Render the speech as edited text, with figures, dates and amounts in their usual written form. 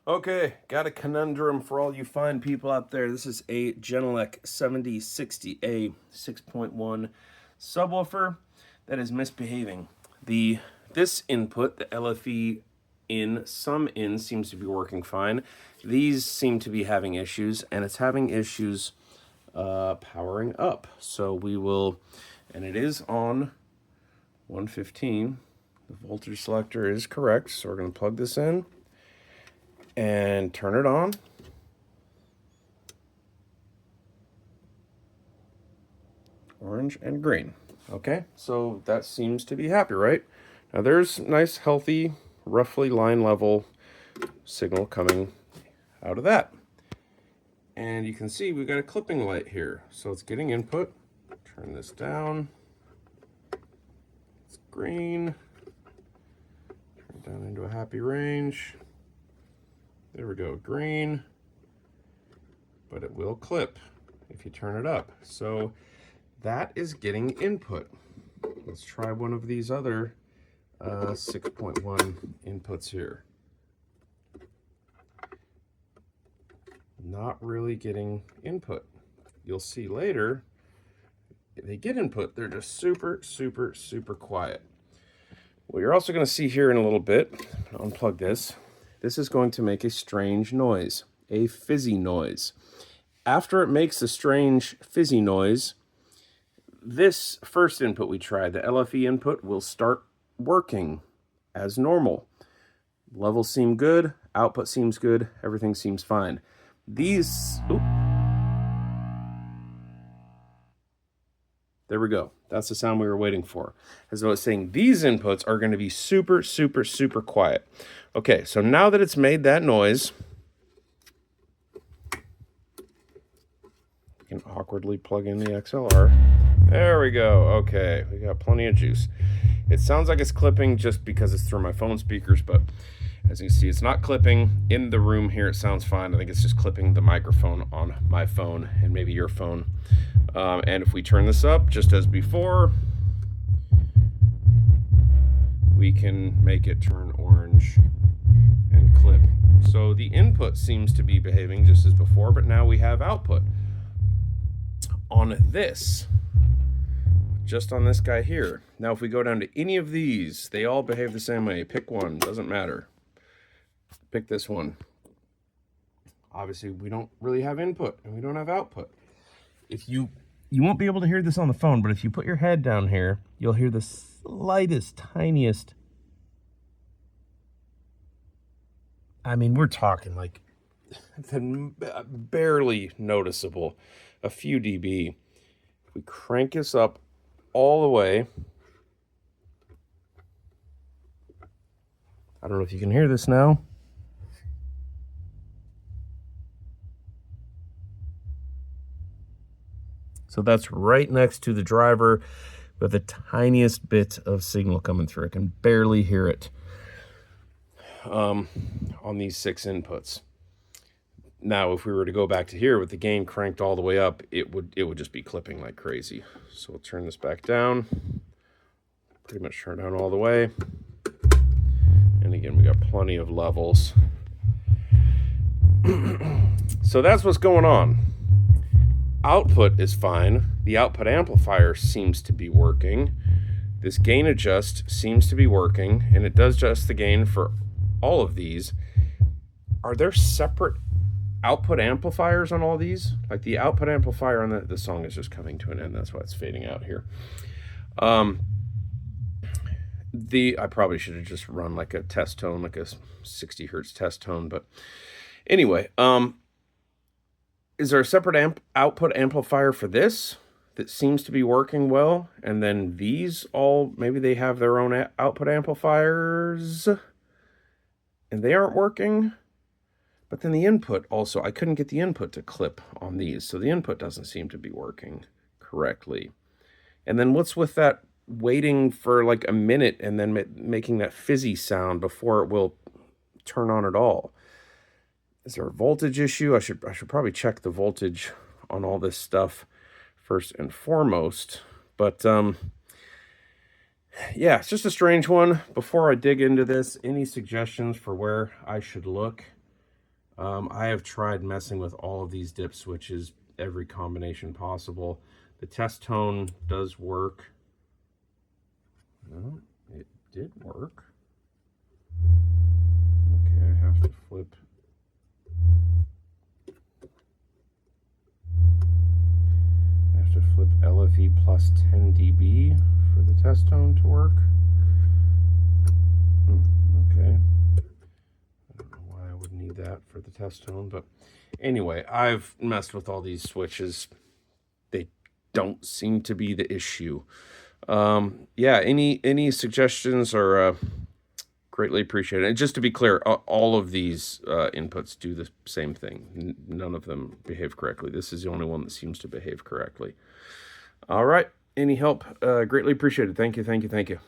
Okay, got a conundrum for all you fine people out there. This is a Genelec 7060A 6.1 subwoofer that is misbehaving. This input, the LFE in, some in seems to be working fine. These seem to be having issues, and it's having issues powering up. So we will, and it is on 115. The voltage selector is correct, so we're going to plug this in and turn it on. Orange and green. Okay, so that seems to be happy, right? Now there's nice, healthy, roughly line level signal coming out of that. And you can see we've got a clipping light here. So it's getting input. Turn this down. It's green. Turn it down into a happy range. There we go, green. But it will clip if you turn it up. So that is getting input. Let's try one of these other 6.1 inputs here. Not really getting input. You'll see later, if they get input, they're just super, super, super quiet. What you're also going to see here in a little bit, I'll unplug this. This is going to make a strange noise, a fizzy noise. After it makes the strange fizzy noise, this first input we tried, the LFE input, will start working as normal. Levels seem good, output seems good, everything seems fine. These, there we go. That's the sound we were waiting for. As I was saying, these inputs are going to be super, super, super quiet. Okay, so now that it's made that noise, you can awkwardly plug in the XLR. There we go. Okay, we got plenty of juice. It sounds like it's clipping just because it's through my phone speakers, but as you can see, it's not clipping. In the room here, it sounds fine. I think it's just clipping the microphone on my phone and maybe your phone. And if we turn this up, just as before, we can make it turn orange and clip. So the input seems to be behaving just as before, but now we have output. On this, just on this guy here. Now if we go down to any of these, they all behave the same way. Pick one, doesn't matter. Pick this one. Obviously we don't really have input and we don't have output. If you won't be able to hear this on the phone, but if you put your head down here, you'll hear the slightest, tiniest, I mean, we're talking like barely noticeable, a few dB. If we crank this up all the way, I don't know if you can hear this now. So that's right next to the driver with the tiniest bit of signal coming through. I can barely hear it on these 6 inputs. Now, if we were to go back to here with the gain cranked all the way up, it would just be clipping like crazy. So we'll turn this back down. Pretty much turn down all the way. And again, we got plenty of levels. So that's what's going on. Output is fine. The output amplifier seems to be working. This gain adjust seems to be working, and it does adjust the gain for all of these. Are there separate output amplifiers on all these? Like the output amplifier on the song is just coming to an end. That's why it's fading out here. I probably should have just run like a test tone, like a 60 hertz test tone. But anyway, is there a separate output amplifier for this that seems to be working well? And then these all, maybe they have their own output amplifiers and they aren't working. But then the input also, I couldn't get the input to clip on these. So the input doesn't seem to be working correctly. And then what's with that waiting for like a minute and then making that fizzy sound before it will turn on at all? Is there a voltage issue? I should probably check the voltage on all this stuff first and foremost. But yeah, it's just a strange one. Before I dig into this, any suggestions for where I should look? I have tried messing with all of these dip switches, every combination possible. The test tone does work. No, it did work. Okay, I have to flip. I have to flip LFE plus 10 dB for the test tone to work. Okay. I don't know why I would need that for the test tone, but anyway, I've messed with all these switches. They don't seem to be the issue. Yeah, any suggestions are greatly appreciated. And just to be clear, all of these inputs do the same thing. None of them behave correctly. This is the only one that seems to behave correctly. All right. Any help? Greatly appreciated. Thank you, thank you, thank you.